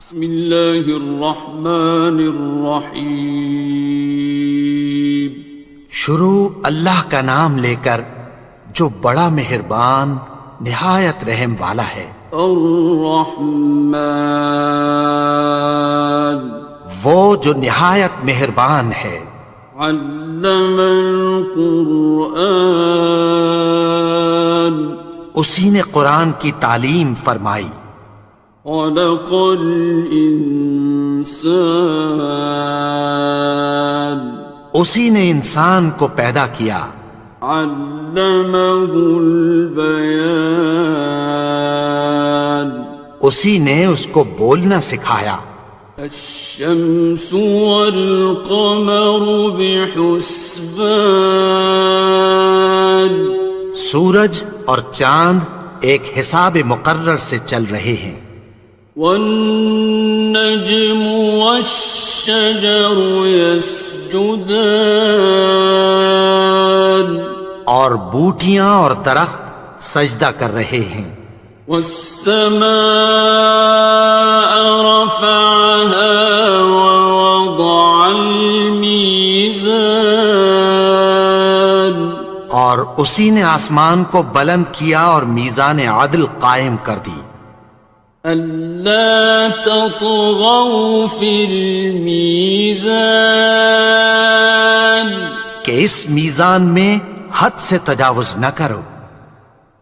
بسم اللہ الرحمن الرحیم۔ شروع اللہ کا نام لے کر جو بڑا مہربان نہایت رحم والا ہے۔ الرحمن، وہ جو نہایت مہربان ہے۔ علم القرآن، اسی نے قرآن کی تعلیم فرمائی۔ خلق الانسان، اسی نے انسان کو پیدا کیا۔ علمہ البیان، اسی نے اس کو بولنا سکھایا۔ الشمس والقمر بحسبان، سورج اور چاند ایک حساب مقرر سے چل رہے ہیں۔ والنجم والشجر يسجدان، اور بوٹیاں اور درخت سجدہ کر رہے ہیں۔ والسماء رفعها ووضع الميزان، اور اسی نے آسمان کو بلند کیا اور میزان عدل قائم کر دی۔ ألا تطغوا في الميزان، کہ اس میزان میں حد سے تجاوز نہ کرو۔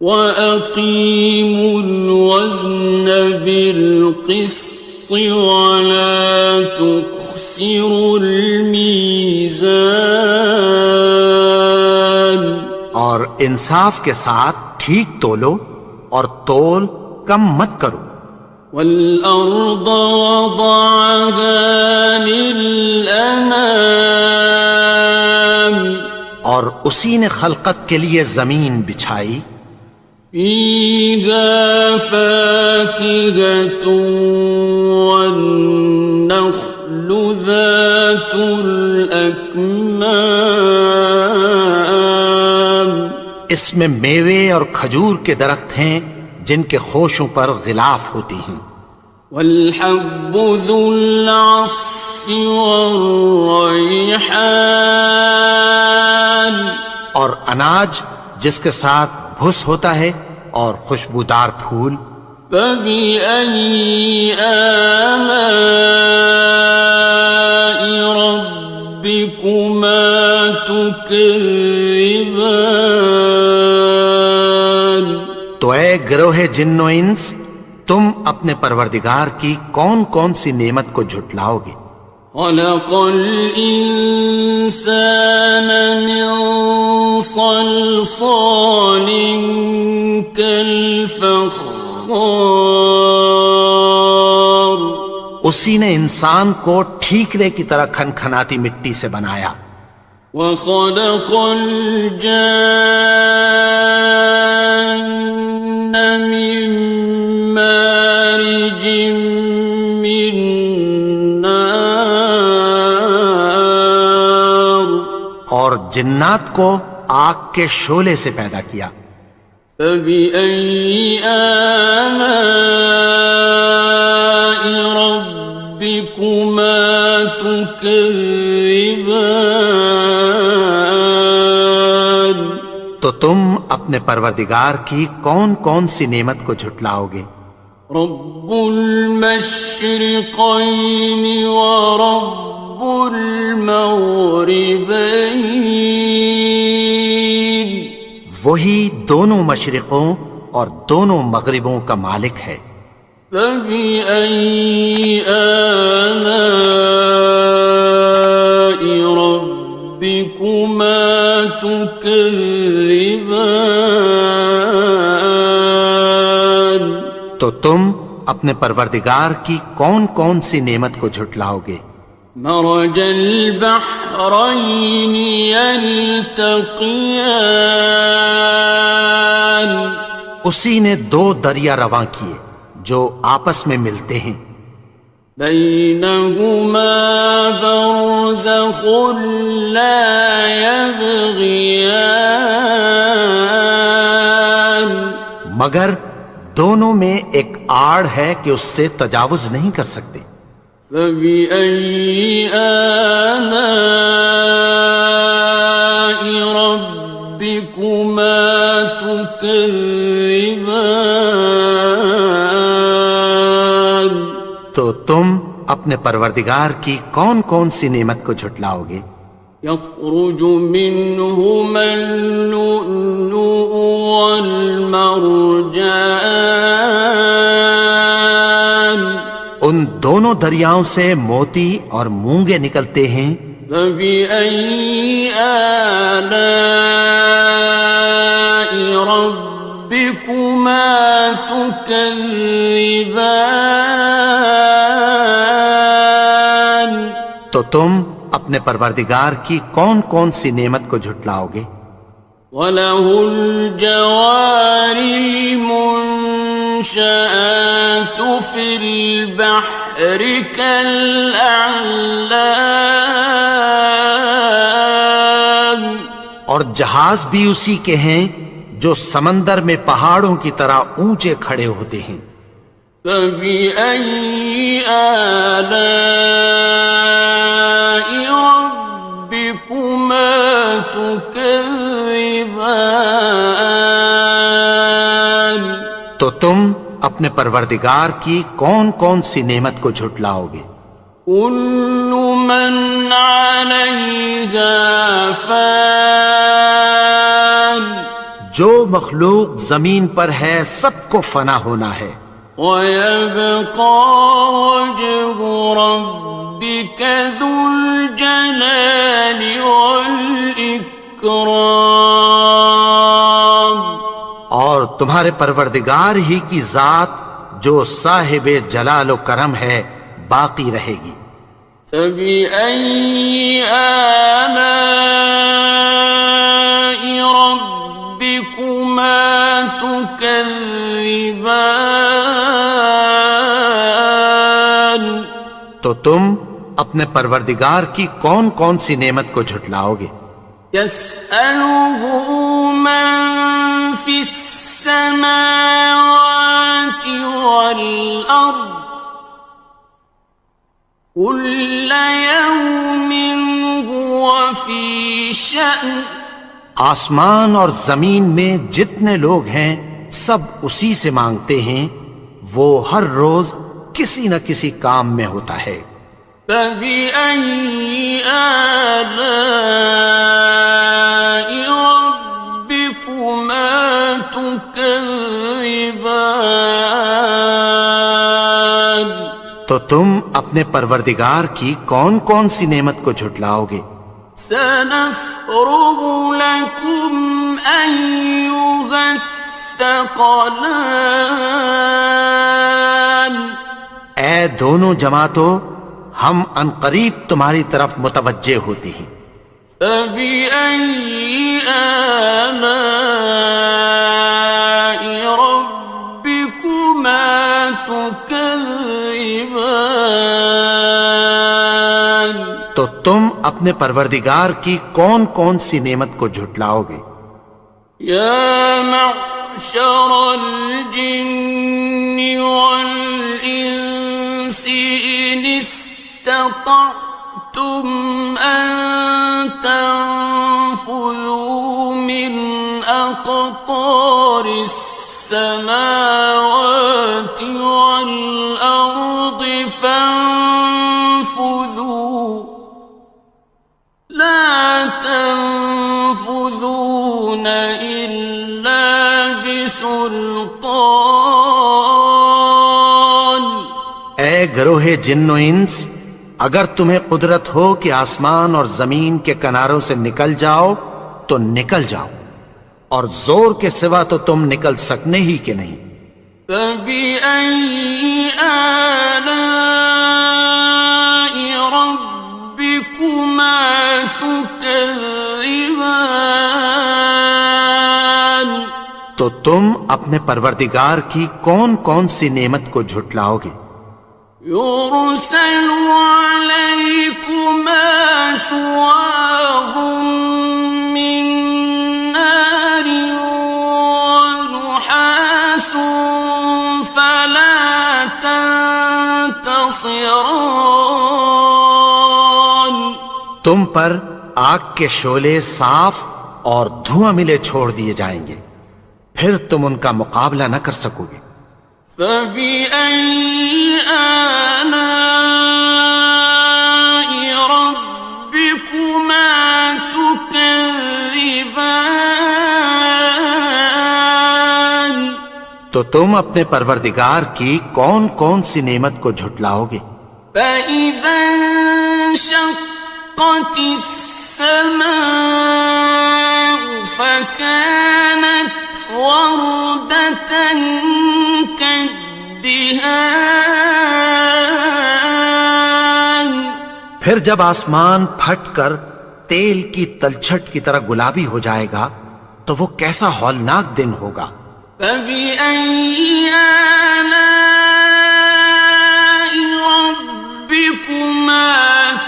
وَأَقِيمُوا الْوَزْنَ بِالْقِسْطِ وَلَا تُخْسِرُوا الْمِيزَانَ، اور انصاف کے ساتھ ٹھیک تولو اور تول کم مت کرو۔ وَالْأَرْضَ وَضَعَهَا لِلْأَنَامِ، اور اسی نے خلقت کے لیے زمین بچھائی۔ فِيهَا فَاكِهَةٌ وَالنَّخْلُ ذَاتُ الْأَكْمَامِ، اس میں میوے اور کھجور کے درخت ہیں جن کے خوشوں پر غلاف ہوتی ہیں۔ وَالْحَبُّ ذُو الْعَصْفِ وَالرَّيْحَانِ، اور اناج جس کے ساتھ بھس ہوتا ہے اور خوشبودار پھول۔ فَبِأَيِّ آلَاءِ رَبِّكُمَا تُكَذِّبَانِ، تو اے گروہ جن و انس، تم اپنے پروردگار کی کون کون سی نعمت کو جھٹلاؤ گے؟ خَلَقَ الْإِنسَانَ مِنْ صَلْصَالٍ كَالْفَخَّارِ، اسی نے انسان کو ٹھیکرے کی طرح کھنکھناتی مٹی سے بنایا۔ وَخَلَقَ الْجَانَّ مِن مَّارِجٍ مِّن نَّارٍ، اور جنات کو آگ کے شعلے سے پیدا کیا۔ فَبِأَيِّ آلَاءِ رَبِّكُمَا تُكَذِّبَانِ، تو تم اپنے پروردگار کی کون کون سی نعمت کو جھٹلاؤ گے؟ رب المشرقین ورب المغربین، وہی دونوں مشرقوں اور دونوں مغربوں کا مالک ہے۔ فَبِأَيِّ آلَاءِ رَبِّكُمَا تُكَذِّبَانِ، تو تم اپنے پروردگار کی کون کون سی نعمت کو جھٹلاؤ گے؟ مرج البحرین یلتقیان، اسی نے دو دریا رواں کیے جو آپس میں ملتے ہیں۔ بینہما برزخ لا یبغیان، مگر دونوں میں ایک آڑ ہے کہ اس سے تجاوز نہیں کر سکتے۔ فبأي آلاء ربكما تكذبان؟ تو تم اپنے پروردگار کی کون کون سی نعمت کو جھٹلاؤ گے؟ يخرج منهما اللؤلؤ والمرجان، ان دونوں دریاؤں سے موتی اور مونگے نکلتے ہیں۔ فبأي آلاء ربكما تكذبان؟ تو تم اپنے پروردگار کی کون کون سی نعمت کو جھٹلاؤ گے؟ وَلَهُ الْجَوَارِ الْمُنشَآتُ فِي الْبَحْرِ كَالْأَعْلَامِ، اور جہاز بھی اسی کے ہیں جو سمندر میں پہاڑوں کی طرح اونچے کھڑے ہوتے ہیں۔ فَبِأَيِّ آلَاءِ رَبِّكُمَا تُكَذِّبَانِ؟ تو تم اپنے پروردگار کی کون کون سی نعمت کو جھٹلاؤ گے؟ كُلُّ مَنْ عَلَيْهَا فَانٍ، جو مخلوق زمین پر ہے سب کو فنا ہونا ہے۔ وَيَبْقَى وَجْهُ رَبِّكَ ذُو الْجَلَالِ وَالْإِكْرَامِ، اور تمہارے پروردگار ہی کی ذات جو صاحب جلال و کرم ہے باقی رہے گی۔ فَبِأَيِّ آلَاءِ رَبِّكُمَا تُكَذِّبَانِ؟ تو تم اپنے پروردگار کی کون کون سی نعمت کو جھٹلاؤ گے؟ يَسْأَلُهُ مَن فِي السَّمَاوَاتِ وَالْأَرْضِ كُلَّ يَوْمٍ هُوَ فِي شَأْنٍ، آسمان اور زمین میں جتنے لوگ ہیں سب اسی سے مانگتے ہیں، وہ ہر روز کسی نہ کسی کام میں ہوتا ہے۔ فَبِأَيِّ آلَاءِ رَبِّكُمَا تُكَذِّبَانِ؟ تو تم اپنے پروردگار کی کون کون سی نعمت کو جھٹلاؤ گے؟ سَنَفْرُغُ لَكُمْ أَيُّهَ الثَّقَلَانِ، اے دونوں جماعتوں ہم عنقریب تمہاری طرف متوجہ ہوتے ہیں۔ فَبِأَيِّ آلَاءِ رَبِّكُمَا تُكَذِّبَانِ؟ تو تم اپنے پروردگار کی کون کون سی نعمت کو جھٹلاؤ گے؟ يَا مَعْشَرَ الْجِنِّ وَالْإِنسِ إِنِ اسْتَطَعْتُمْ أَن تَنفُذُوا مِنْ أَقْطَارِ السَّمَاوَاتِ وَالْأَرْضِ فَانفُذُوا لَا تَنفُذُونَ إِلَّا بِسُلْطَانٍ۔ اے گروہ جن و انس، اگر تمہیں قدرت ہو کہ آسمان اور زمین کے کناروں سے نکل جاؤ تو نکل جاؤ، اور زور کے سوا تو تم نکل سکنے ہی کہ نہیں۔ فَبِأَيِّ آلَاءِ رَبِّكُمَا تُكَذِّبَانِ؟ تو تم اپنے پروردگار کی کون کون سی نعمت کو جھٹلاؤ گے؟ يُرْسَلُ عَلَيْكُمَا شُوَاظٌ مِّن نَّارٍ وَنُحَاسٌ تنتصران تم پر آگ کے شعلے صاف اور دھواں ملے چھوڑ دیے جائیں گے، پھر تم ان کا مقابلہ نہ کر سکو گے۔ فَبِأَيِّ آلَاءِ رَبِّكُمَا تُكَذِّبَانِ تو تم اپنے پروردگار کی کون کون سی نعمت کو جھٹلاؤ گے؟ فَإِذَا انشَقَّتِ السَّمَاءُ فَكَانَتْ وَرْدَةً كَالدِّهَانِ پھر جب آسمان پھٹ کر تیل کی تلچھٹ کی طرح گلابی ہو جائے گا تو وہ کیسا ہولناک دن ہوگا۔ فَبِأَيِّ آلَاءِ رَبِّكُمَا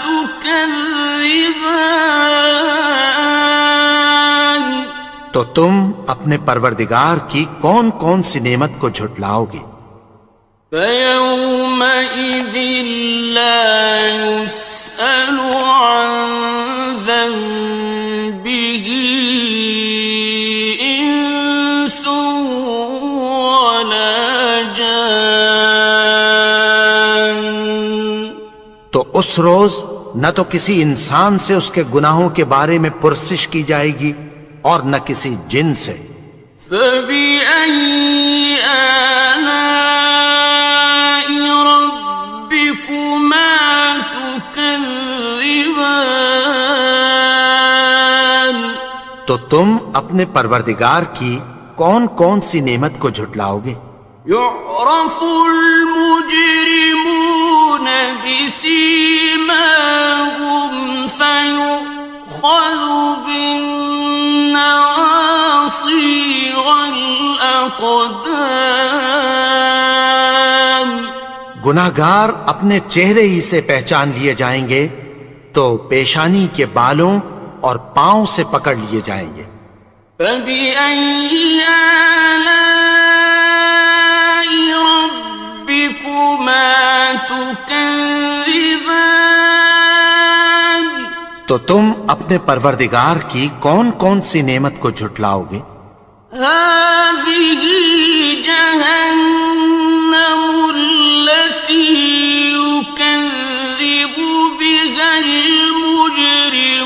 تُكَذِّبَانِ تو تم اپنے پروردگار کی کون کون سی نعمت کو جھٹلاؤ گے؟ فَيَوْمَئِذٍ لَا يُسْأَلُ عَنْ ذَنبِهِ إِنسٌ وَلَا جَانٌ تو اس روز نہ تو کسی انسان سے اس کے گناہوں کے بارے میں پرسش کی جائے گی اور نہ کسی جن سے۔ فَبِأَيِّ آلَاءِ رَبِّكُمَا تُكَذِّبَانِ تو تم اپنے پروردگار کی کون کون سی نعمت کو جھٹلاؤ گے؟ يُعْرَفُ الْمُجْرِمُونَ بِسِيمَاهُمْ فَيُؤْخَذُ بِالنَّوَاصِي وَالْأَقْدَامِ گناہگار اپنے چہرے ہی سے پہچان لیے جائیں گے تو پیشانی کے بالوں اور پاؤں سے پکڑ لیے جائیں گے۔ فَبِأَيِّ آلَاءِ رَبِّكُمَا تُكَذِّبَانِ تو تم اپنے پروردگار کی کون کون سی نعمت کو جھٹلاؤ گے؟ هَذِهِ جَهَنَّمُ الَّتِي يُكَذِّبُ بِهَا الْمُجْرِمُونَ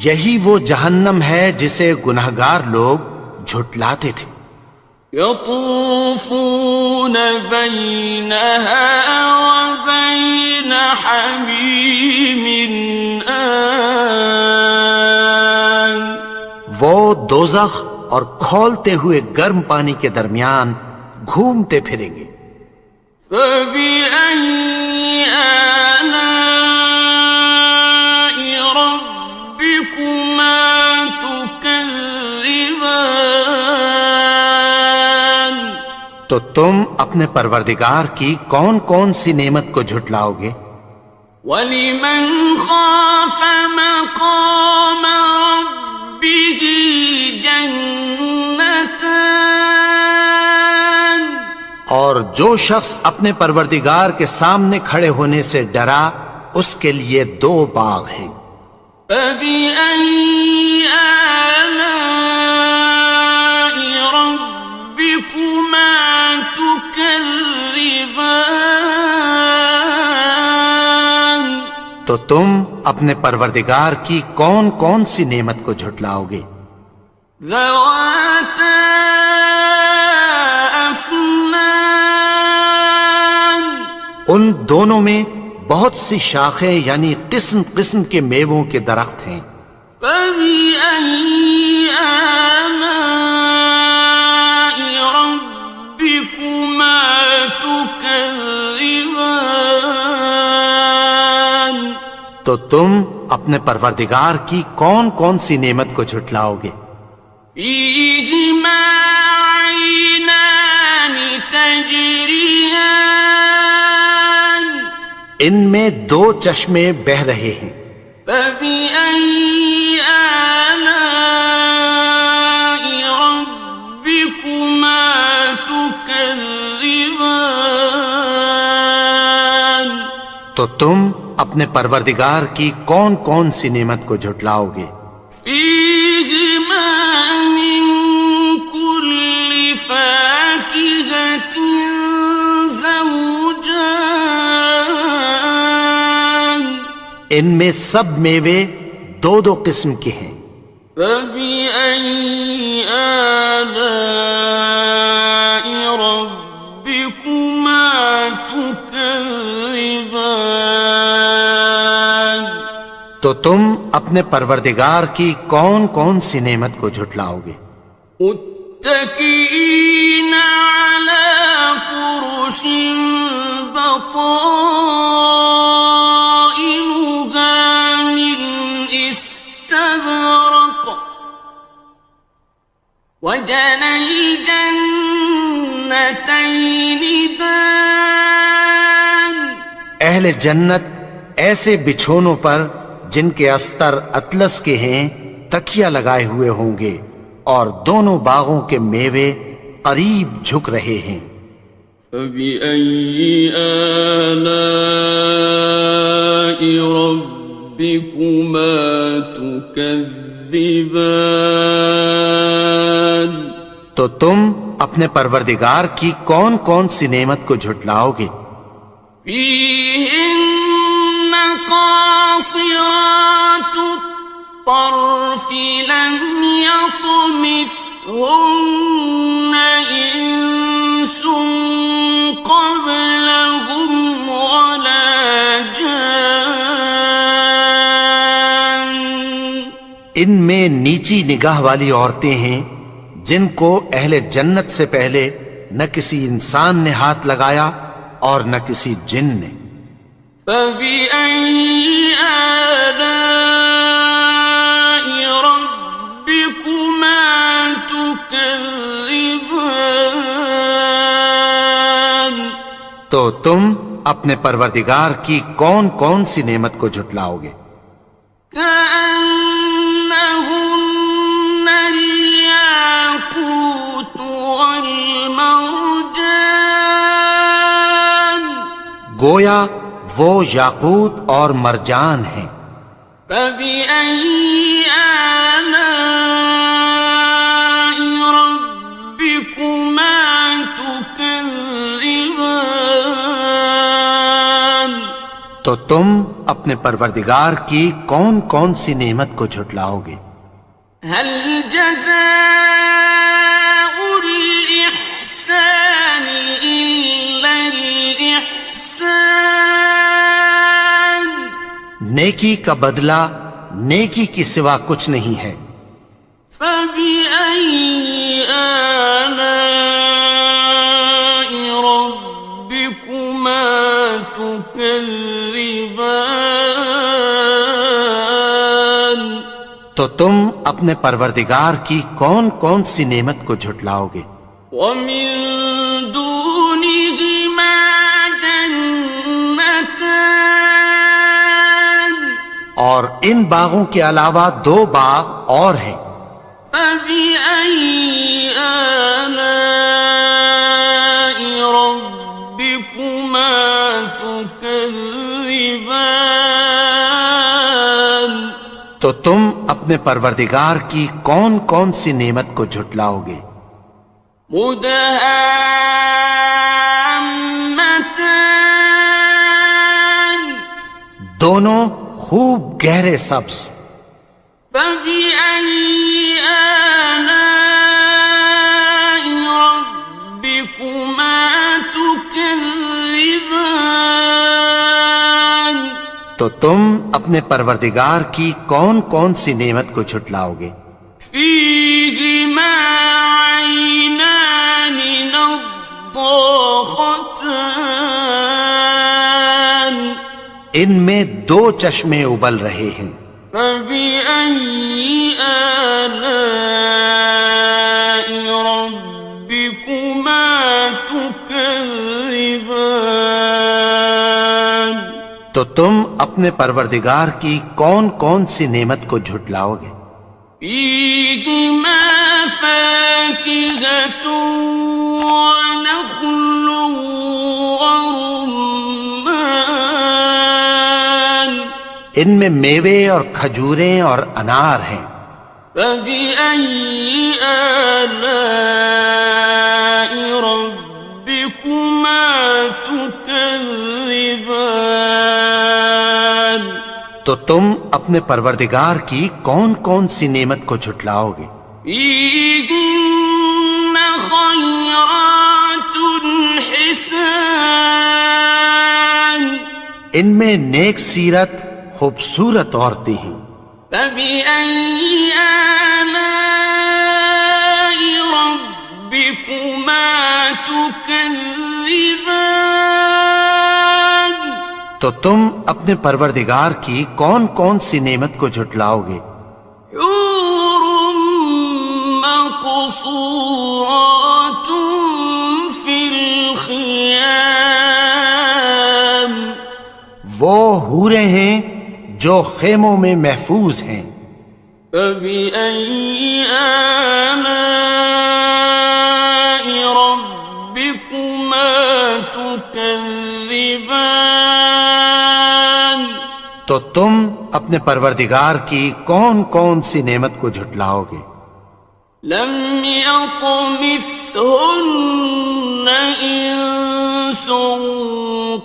یہی وہ جہنم ہے جسے گناہگار لوگ جھٹلاتے تھے۔ يَطُوفُونَ بَيْنَهَا وَبَيْنَ حَمِيمٍ آنٍ وہ دوزخ اور کھولتے ہوئے گرم پانی کے درمیان گھومتے پھریں گے۔ فَبِأَيِّ آلَاءِ رَبِّكُمَا تُكَذِّبَانِ تو تم اپنے پروردگار کی کون کون سی نعمت کو جھٹلاؤ گے؟ وَلِمَنْ خَافَ مَقَامَ رَبِّهِ جَنَّتَانِ اور جو شخص اپنے پروردگار کے سامنے کھڑے ہونے سے ڈرا اس کے لیے دو باغ ہیں۔ فَبِأَيِّ آلَاءِ رَبِّكُمَا تُكَذِّبَانِ تو تم اپنے پروردگار کی کون کون سی نعمت کو جھٹلاؤ گے؟ ذَوَاتَا أَفْنَانٍ ان دونوں میں بہت سی شاخیں یعنی قسم قسم کے میووں کے درخت ہیں۔ فَبِأَيِّ آلَاءِ رَبِّكُمَا تُكَذِّبَانِ تو تم اپنے پروردگار کی کون کون سی نعمت کو جھٹلاؤ گے؟ فِيهِمَا عَيْنَانِ تَجْرِيَانِ ان میں دو چشمے بہہ رہے ہیں۔ فَبِأَيِّ آلَاءِ رَبِّكُمَا ربكما تكذبان تو تم اپنے پروردگار کی کون کون سی نعمت کو جھٹلاؤ گے؟ فيهما من كل فاكهة زوجان ان میں سب میوے دو دو قسم کے ہیں۔ فبأي آلاء ربكما تكذبان تو تم اپنے پروردگار کی کون کون سی نعمت کو جھٹلاؤ گے؟ متكئين على فرش بطائنها من استبرق وجنى الجنتين دان اہل جنت ایسے بچھونوں پر جن کے استر اطلس کے ہیں تکیہ لگائے ہوئے ہوں گے، اور دونوں باغوں کے میوے قریب جھک رہے ہیں۔ فبأي آلاء ربكما تكذبان تو تم اپنے پروردگار کی کون کون سی نعمت کو جھٹلاؤ گے؟ فيهن قاصرات الطرف لم يطمثهن إنس قبلهم ولا جان ان میں نیچی نگاہ والی عورتیں ہیں جن کو اہل جنت سے پہلے نہ کسی انسان نے ہاتھ لگایا اور نہ کسی جن نے۔ فبأي آلاء ربكما تكذبان تو تم اپنے پروردگار کی کون کون سی نعمت کو جھٹلاؤ گے؟ كأنهن الياقوت والمرجان گویا وہ یاقوت اور مرجان ہیں۔ فبأي آلاء ربكما تكذبان تو تم اپنے پروردگار کی کون کون سی نعمت کو جھٹلاؤ گے؟ هل جزاء الإحسان إلا الإحسان نیکی کا بدلہ نیکی کی سوا کچھ نہیں ہے۔ فبأي آلاء ربكما تكذبان تو تم اپنے پروردگار کی کون کون سی نعمت کو جھٹلاؤ گے؟ ومن دونهما جنتان اور ان باغوں کے علاوہ دو باغ اور ہیں۔ فبأي آلاء ربكما تكذبان تو تم اپنے پروردگار کی کون کون سی نعمت کو جھٹلاؤ گے؟ مدهامتان دونوں خوب گہرے سبز۔ فبأي آلاء ربكما تكذبان تو تم اپنے پروردگار کی کون کون سی نعمت کو جھٹلاؤ گے؟ فيهما عينان نضاختان ان میں دو چشمے ابل رہے ہیں۔ فبأي آلاء ربكما تكذبان تو تم اپنے پروردگار کی کون کون سی نعمت کو جھٹلاؤ گے؟ فيهما فاكهة ونخل ورمان ان میں میوے اور کھجوریں اور انار ہیں. فبأي آلاء ربكما تكذبان تو تم اپنے پروردگار کی کون کون سی نعمت کو جھٹلاؤ گے؟ فيهن خيرات حسان ان میں نیک سیرت خوبصورت عورتیں ہیں. فبأي آلاء ربكما تكذبان تو تم اپنے پروردگار کی کون کون سی نعمت کو جھٹلاؤ گے؟ حور مقصورات في الخيام وہ حوریں ہیں جو خیموں میں محفوظ ہیں. فبأي آلاء ربكما تكذبان تو تم اپنے پروردگار کی کون کون سی نعمت کو جھٹلاؤ گے؟ لم يطمثهن إنس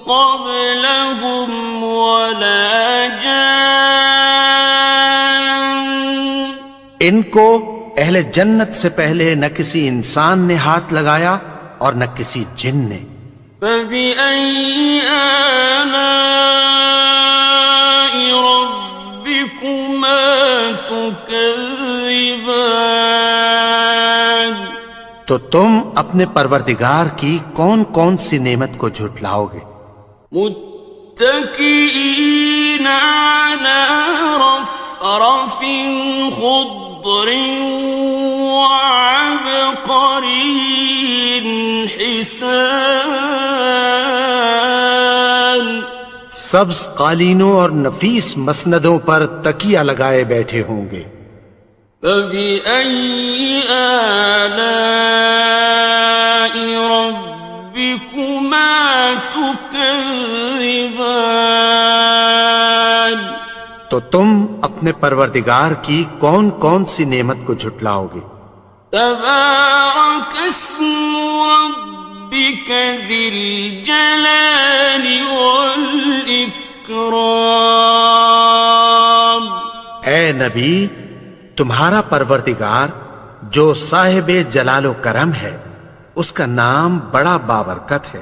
قبلهم ولا جان ان کو اہل جنت سے پہلے نہ کسی انسان نے ہاتھ لگایا اور نہ کسی جن نے. فبأي آلاء ربكما تكذبان تو تم اپنے پروردگار کی کون کون سی نعمت کو جھٹلاؤ گے؟ متكئين على رفرف خضر وعبقري حسان سبز قالینوں اور نفیس مسندوں پر تکیہ لگائے بیٹھے ہوں گے. فبأي آلاء ربكما تكذبان تو تم اپنے پروردگار کی کون کون سی نعمت کو جھٹلاؤ گے؟ تبارك اسم ربك ذي الجلال والإكرام اے نبی، تمہارا پروردگار جو صاحب جلال و کرم ہے، اس کا نام بڑا بابرکت ہے.